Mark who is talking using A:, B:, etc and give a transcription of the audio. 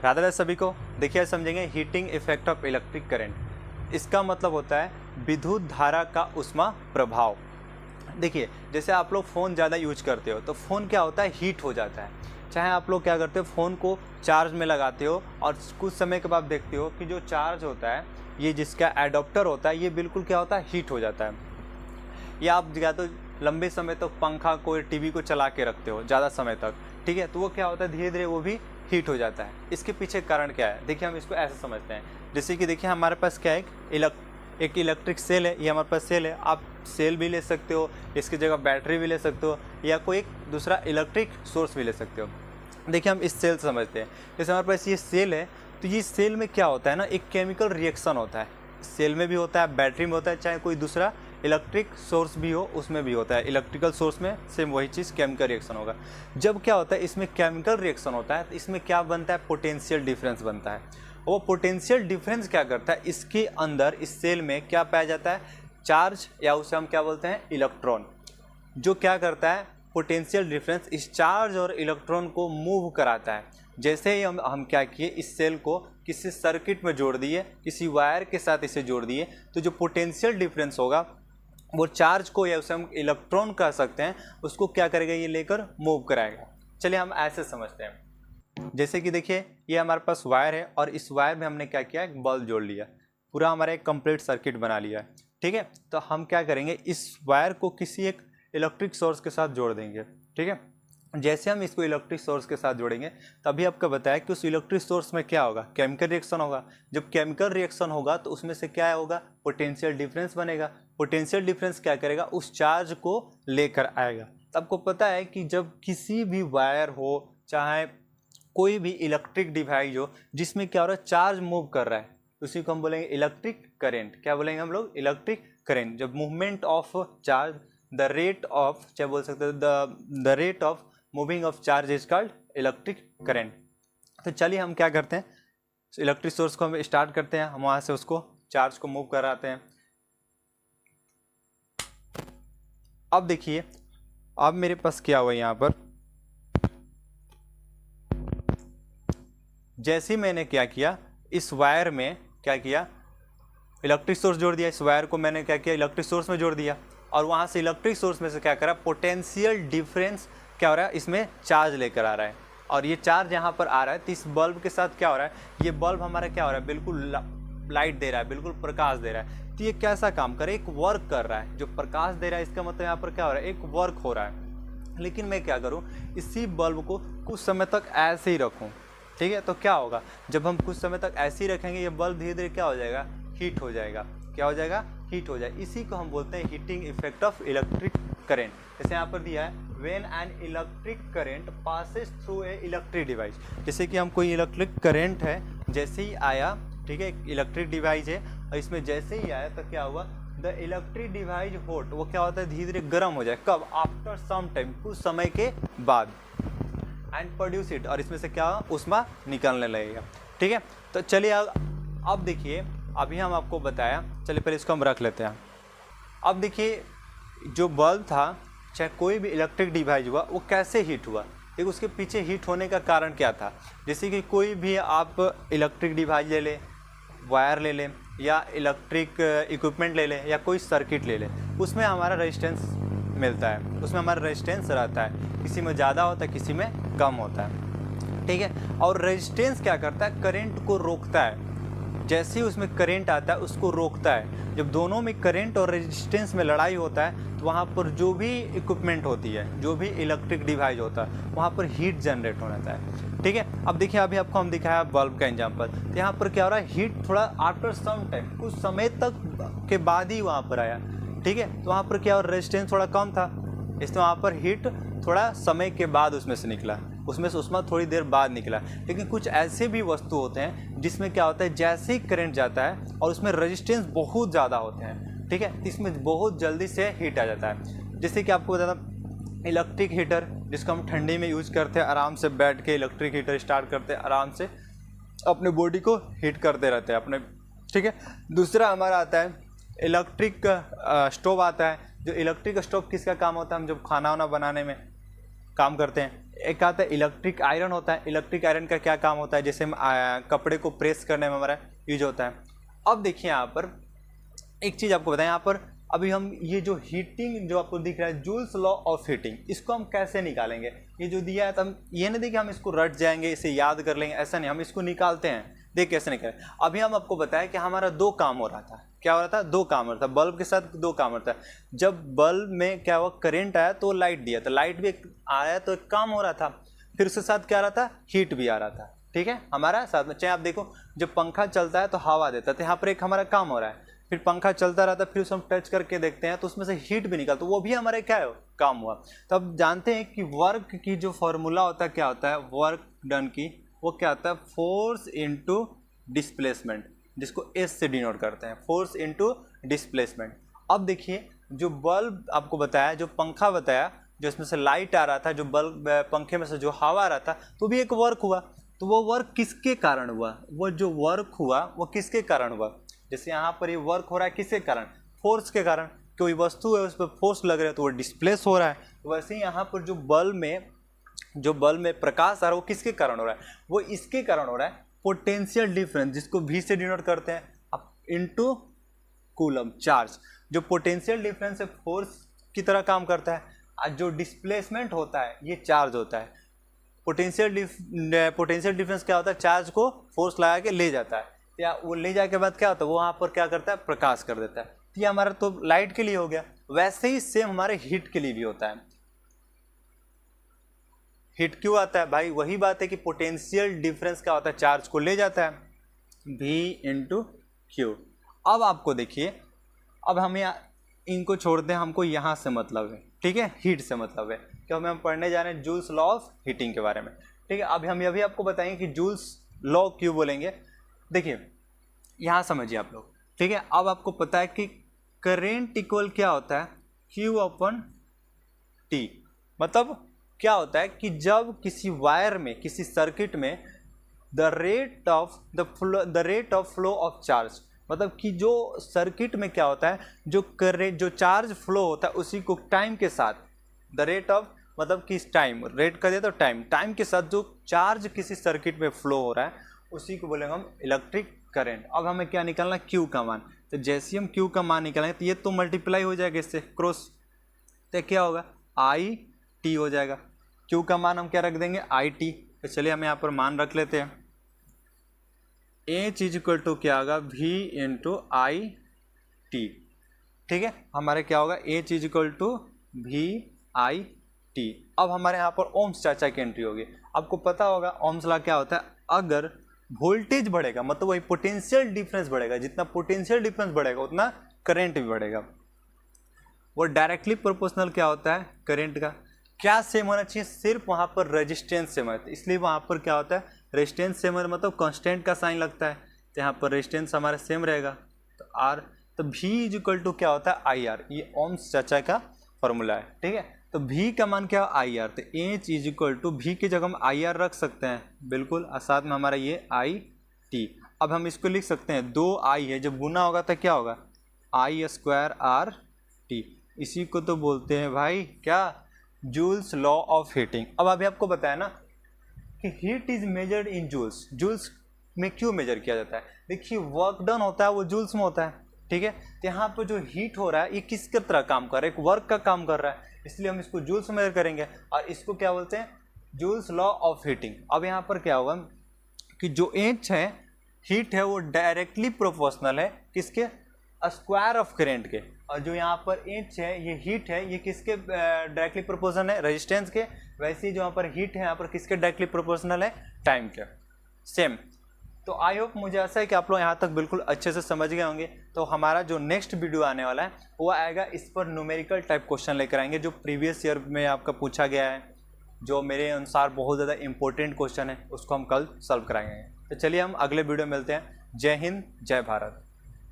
A: राधे राधे सभी को। देखिए समझेंगे heating effect of electric current. इसका मतलब होता है विद्युत धारा का ऊष्मा प्रभाव। देखिए जैसे आप लोग फ़ोन ज़्यादा यूज करते हो तो फ़ोन क्या होता है, हीट हो जाता है। चाहे आप लोग क्या करते हो, फ़ोन को चार्ज में लगाते हो और कुछ समय के बाद देखते हो कि जो चार्ज होता है, ये जिसका एडाप्टर होता है, ये बिल्कुल क्या होता है, हीट हो जाता है। या आप या तो लंबे समय तक पंखा को, टीवी को चला के रखते हो ज़्यादा समय तक, ठीक है, तो वो क्या होता है, धीरे धीरे वो भी हीट हो जाता है। इसके पीछे कारण क्या है, देखिए हम इसको ऐसे समझते हैं। जैसे कि देखिए हमारे पास क्या है, एक इलेक्ट्रिक सेल है, ये हमारे पास सेल है। आप सेल भी ले सकते हो, इसकी जगह बैटरी भी ले सकते हो, या कोई एक दूसरा इलेक्ट्रिक सोर्स भी ले सकते हो। देखिए हम इस सेल से समझते हैं। जैसे हमारे पास ये सेल है, तो ये सेल में क्या होता है ना, एक केमिकल रिएक्शन होता है। सेल में भी होता है, बैटरी में होता है, चाहे कोई दूसरा इलेक्ट्रिक सोर्स भी हो उसमें भी होता है। इलेक्ट्रिकल सोर्स में सेम वही चीज़ केमिकल रिएक्शन होगा। जब क्या होता है, इसमें केमिकल रिएक्शन होता है तो इसमें क्या बनता है, पोटेंशियल डिफरेंस बनता है। वो पोटेंशियल डिफरेंस क्या करता है, इसके अंदर इस सेल में क्या पाया जाता है, चार्ज, या उसे हम क्या बोलते हैं, इलेक्ट्रॉन। जो क्या करता है, पोटेंशियल डिफरेंस इस चार्ज और इलेक्ट्रॉन को मूव कराता है। जैसे ही हम क्या किए, इस सेल को किसी सर्किट में जोड़ दिए, किसी वायर के साथ इसे जोड़ दिए, तो जो पोटेंशियल डिफरेंस होगा वो चार्ज को, या उसे हम इलेक्ट्रॉन कह सकते हैं, उसको क्या करेगा, ये लेकर मूव कराएगा। चलिए हम ऐसे समझते हैं। जैसे कि देखिए ये हमारे पास वायर है और इस वायर में हमने क्या किया, एक बल्ब जोड़ लिया, पूरा हमारा एक कंप्लीट सर्किट बना लिया है, ठीक है। तो हम क्या करेंगे, इस वायर को किसी एक इलेक्ट्रिक सोर्स के साथ जोड़ देंगे, ठीक है। जैसे हम इसको इलेक्ट्रिक सोर्स के साथ जोड़ेंगे, तभी आपको बताया कि उस इलेक्ट्रिक सोर्स में क्या होगा, केमिकल रिएक्शन होगा। जब केमिकल रिएक्शन होगा तो उसमें से क्या होगा, पोटेंशियल डिफरेंस बनेगा। पोटेंशियल डिफरेंस क्या करेगा, उस चार्ज को लेकर आएगा। तो आपको पता है कि जब किसी भी वायर हो, चाहे कोई भी इलेक्ट्रिक डिवाइस हो जिसमें क्या हो रहा है, चार्ज मूव कर रहा है, उसी को हम बोलेंगे इलेक्ट्रिक करेंट। क्या बोलेंगे हम लोग, इलेक्ट्रिक करेंट। जब movement of charge, the rate of, क्या बोल सकते हैं, the rate of moving of charge is called electric current. तो चलिए हम क्या करते हैं, इलेक्ट्रिक सोर्स को हम स्टार्ट करते हैं, हम वहाँ से उसको चार्ज को मूव कराते हैं। अब देखिए, अब मेरे पास क्या हुआ, यहाँ पर जैसे ही मैंने क्या किया, इस वायर में क्या किया, इलेक्ट्रिक सोर्स जोड़ दिया। इस वायर को मैंने क्या किया, इलेक्ट्रिक सोर्स में जोड़ दिया, और वहाँ से इलेक्ट्रिक सोर्स में से क्या करा, पोटेंशियल डिफरेंस क्या हो रहा है, इसमें चार्ज लेकर आ रहा है। और ये चार्ज यहाँ पर आ रहा है, तो इस बल्ब के साथ क्या हो रहा है, ये बल्ब हमारा क्या हो रहा है, बिल्कुल लाइट दे रहा है, बिल्कुल प्रकाश दे रहा है। तो ये कैसा काम करे, एक वर्क कर रहा है। जो प्रकाश दे रहा है, इसका मतलब यहाँ पर क्या हो रहा है, एक वर्क हो रहा है। लेकिन मैं क्या करूँ, इसी बल्ब को कुछ समय तक ऐसे ही रखूँ, ठीक है। तो क्या होगा, जब हम कुछ समय तक ऐसे ही रखेंगे, ये बल्ब धीरे धीरे क्या हो जाएगा, हीट हो जाएगा। क्या हो जाएगा, हीट हो जाएगा। इसी को हम बोलते हैं heating effect of electric current. जैसे यहाँ पर दिया है, when an electric current passes through a electric device. जैसे कि हम कोई इलेक्ट्रिक करेंट है, जैसे ही आया, ठीक है, इलेक्ट्रिक डिवाइस है, और इसमें जैसे ही आया तो क्या हुआ, द इलेक्ट्रिक डिवाइस हॉट, वो क्या होता है, धीरे धीरे गर्म हो जाए। कब, आफ्टर सम टाइम, कुछ समय के बाद, एंड प्रोड्यूस इट, और इसमें से क्या ऊष्मा निकलने लगेगा, ठीक है। तो चलिए अब देखिए, अभी हम आपको बताया, चलिए पहले इसको हम रख लेते हैं। अब देखिए, जो बल्ब था, चाहे कोई भी इलेक्ट्रिक डिवाइस हुआ, वो कैसे हीट हुआ, देखिए उसके पीछे हीट होने का कारण क्या था। जैसे कि कोई भी आप इलेक्ट्रिक डिवाइस ले लें, वायर ले लें, या इलेक्ट्रिक इक्विपमेंट ले लें, या कोई सर्किट ले लें, उसमें हमारा रेजिस्टेंस मिलता है, उसमें हमारा रेजिस्टेंस रहता है, किसी में ज़्यादा होता है, किसी में कम होता है, ठीक है। और रेजिस्टेंस क्या करता है, करंट को रोकता है। जैसे ही उसमें करंट आता है, उसको रोकता है। जब दोनों में करंट और रेजिस्टेंस में लड़ाई होता है, तो वहाँ पर जो भी इक्विपमेंट होती है, जो भी इलेक्ट्रिक डिवाइस होता है, वहाँ पर हीट जनरेट होना है, ठीक है। अब देखिए, अभी आपको हम दिखाया बल्ब का एग्जांपल, तो यहाँ पर क्या हो रहा है, हीट थोड़ा आफ्टर सम टाइम, कुछ समय तक के बाद ही वहाँ पर आया, ठीक है। तो वहाँ पर क्या हो, रेजिस्टेंस थोड़ा कम था, इसलिए वहाँ पर हीट थोड़ा समय के बाद उसमें से निकला, उसमें से उष्मा थोड़ी देर बाद निकला। लेकिन कुछ ऐसे भी वस्तु होते हैं जिसमें क्या होता है, जैसे ही करंट जाता है और उसमें रेजिस्टेंस बहुत ज़्यादा होते हैं, ठीक है, इसमें बहुत जल्दी से हीट आ जाता है। जैसे कि आपको बताता, इलेक्ट्रिक हीटर, जिसको हम ठंडी में यूज़ करते हैं, आराम से बैठ के इलेक्ट्रिक हीटर स्टार्ट करते हैं, आराम से अपने बॉडी को हीट करते रहते हैं अपने, ठीक है। दूसरा हमारा आता है इलेक्ट्रिक स्टोव आता है। जो इलेक्ट्रिक स्टोव किसका काम होता है, हम जब खाना वाना बनाने में काम करते हैं, एक आता है इलेक्ट्रिक आयरन होता है। इलेक्ट्रिक आयरन का क्या काम होता है, जैसे हम कपड़े को प्रेस करने में हमारा यूज होता है। अब देखिए यहाँ पर एक चीज़ आपको बताएं, यहाँ पर अभी हम ये जो हीटिंग जो आपको दिख रहा है जूल्स लॉ ऑफ हीटिंग, इसको हम कैसे निकालेंगे। ये जो दिया है तो हम ये नहीं देखिए हम इसको रट जाएंगे, इसे याद कर लेंगे, ऐसा नहीं, हम इसको निकालते हैं। देख कैसे निकालें। अभी हम आपको बताया कि हमारा दो काम हो रहा था। क्या हो रहा था? दो काम हो रहा था। बल्ब के साथ दो काम होता है। जब बल्ब में क्या हुआ, करंट आया तो लाइट दिया, तो लाइट भी आया तो एक काम हो रहा था, फिर उसके साथ क्या आ रहा था, हीट भी आ रहा था। ठीक है, हमारा साथ में चाहे आप देखो जब पंखा चलता है तो हवा देता है, तो यहाँ पर एक हमारा काम हो रहा है। फिर पंखा चलता रहता है, फिर उसे हम टच करके देखते हैं तो उसमें से हीट भी निकलता, तो वो भी हमारे क्या है, काम हुआ। तो अब जानते हैं कि वर्क की जो फॉर्मूला होता है क्या होता है, वर्क डन की वो क्या होता है, फोर्स इनटू डिस्प्लेसमेंट, जिसको एस से डिनोट करते हैं, फोर्स इनटू डिस्प्लेसमेंट। अब देखिए जो बल्ब आपको बताया, जो पंखा बताया, जो इसमें से लाइट आ रहा था, जो बल्ब पंखे में से जो हवा आ रहा था, तो भी एक वर्क हुआ। तो वो वर्क किसके कारण हुआ, वो जो वर्क हुआ वो किसके कारण हुआ। जैसे यहाँ पर ये वर्क हो रहा है किसके कारण, फोर्स के कारण, कोई वस्तु है उस पर फोर्स लग रहा है तो वो डिस्प्लेस हो रहा है। तो वैसे ही यहाँ पर जो बल्ब में प्रकाश आ रहा है वो किसके कारण हो रहा है, वो इसके कारण हो रहा है, पोटेंशियल डिफरेंस, जिसको V से डिनोट करते हैं, अब इनटू कूलम चार्ज। जो पोटेंशियल डिफरेंस है फोर्स की तरह काम करता है, और जो डिस्प्लेसमेंट होता है ये चार्ज होता है। पोटेंशियल डिफरेंस क्या होता है, चार्ज को फोर्स लगा के ले जाता है, या वो ले जाने के बाद क्या होता है, वो वहाँ पर क्या करता है, प्रकाश कर देता है। तो ये हमारा तो लाइट के लिए हो गया। वैसे ही सेम हमारे हीट के लिए भी होता है। हीट क्यों आता है भाई, वही बात है कि पोटेंशियल डिफरेंस क्या होता है, चार्ज को ले जाता है, V इंटू क्यू। अब आपको देखिए, अब हम इनको छोड़ते हैं, हमको यहाँ से मतलब है, ठीक है, हीट से मतलब है, क्योंकि हम पढ़ने जा रहे हैं जूल्स लॉ ऑफ हीटिंग के बारे में। ठीक है, अभी हम ये भी आपको बताएंगे कि जूल्स लॉ क्यों बोलेंगे। देखिए यहाँ समझिए आप लोग, ठीक है। अब आपको पता है कि करेंट इक्वल क्या होता है, Q अपन T। मतलब क्या होता है कि जब किसी वायर में, किसी सर्किट में the rate of flow of charge, मतलब कि जो सर्किट में क्या होता है, जो चार्ज फ्लो होता है उसी को टाइम के साथ, द रेट ऑफ मतलब किस टाइम, रेट कर दिया तो टाइम के साथ जो चार्ज किसी सर्किट में फ्लो हो रहा है उसी को बोलेंगे हम इलेक्ट्रिक करंट। अब हमें क्या निकालना, Q का मान। तो जैसे हम Q का मान निकालेंगे तो ये तो मल्टीप्लाई हो जाएगा इससे क्रॉस, तो क्या होगा, IT हो जाएगा। Q का मान हम क्या रख देंगे, IT। तो चलिए हम यहाँ पर मान रख लेते हैं, H इक्वल टू क्या होगा, V इंटू IT। ठीक है, हमारे क्या होगा, H इक्वल टू VIT। अब हमारे यहाँ पर ओम्स चाचा की एंट्री होगी। आपको पता होगा ओम्स लॉ क्या होता है, अगर वोल्टेज बढ़ेगा मतलब वही पोटेंशियल डिफरेंस बढ़ेगा, जितना पोटेंशियल डिफरेंस बढ़ेगा उतना करंट भी बढ़ेगा। वो डायरेक्टली प्रोपोर्शनल क्या होता है, करंट का क्या सेम होना चाहिए, सिर्फ वहाँ पर रेजिस्टेंस सेम है, इसलिए वहाँ पर क्या होता है, रेजिस्टेंस सेम है मतलब कांस्टेंट का साइन लगता है, तो यहाँ पर रेजिस्टेंस हमारा सेम रहेगा। तो R, तो V इक्वल टू क्या होता है, IR। ये ओम्स चाचा का फॉर्मूला है, ठीक है। तो V का मान क्या है, IR। तो H इक्वल टू V की जगह हम IR रख सकते हैं, बिल्कुल, और साथ में हमारा ये IT। अब हम इसको लिख सकते हैं, 2I है, जब गुना होगा तो क्या होगा, I² RT। इसी को तो बोलते हैं भाई क्या, जूल्स लॉ ऑफ हीटिंग। अब अभी आपको बताया ना कि heat is measured in joules. Joules में क्यों मेजर किया जाता है, देखिए वर्क डन होता है वो जूल्स में होता है, ठीक है। तो यहाँ पर जो हीट हो रहा है ये किसके तरह काम कर रहा है, एक वर्क का काम कर रहा है, इसलिए हम इसको जूल्स में मेजर करेंगे, और इसको क्या बोलते हैं, जूल्स लॉ ऑफ हीटिंग। अब यहाँ पर क्या होगा कि जो H है, हीट है, वो डायरेक्टली प्रोपोर्शनल है किसके, स्क्वायर ऑफ करंट के, और जो यहाँ पर H है, ये हीट है, ये किसके डायरेक्टली प्रोपोर्शनल है, रेजिस्टेंस के। वैसे ही जो यहाँ पर हीट है यहाँ पर किसके डायरेक्टली प्रोपोर्शनल है, टाइम के, सेम। तो आई होप, मुझे ऐसा है कि आप लोग यहाँ तक बिल्कुल अच्छे से समझ गए होंगे। तो हमारा जो नेक्स्ट वीडियो आने वाला है वो आएगा, इस पर न्यूमेरिकल टाइप क्वेश्चन लेकर आएंगे, जो प्रीवियस ईयर में आपका पूछा गया है, जो मेरे अनुसार बहुत ज़्यादा इंपॉर्टेंट क्वेश्चन है, उसको हम कल सॉल्व कराएंगे। तो चलिए हम अगले वीडियो में मिलते हैं। जय हिंद, जय भारत।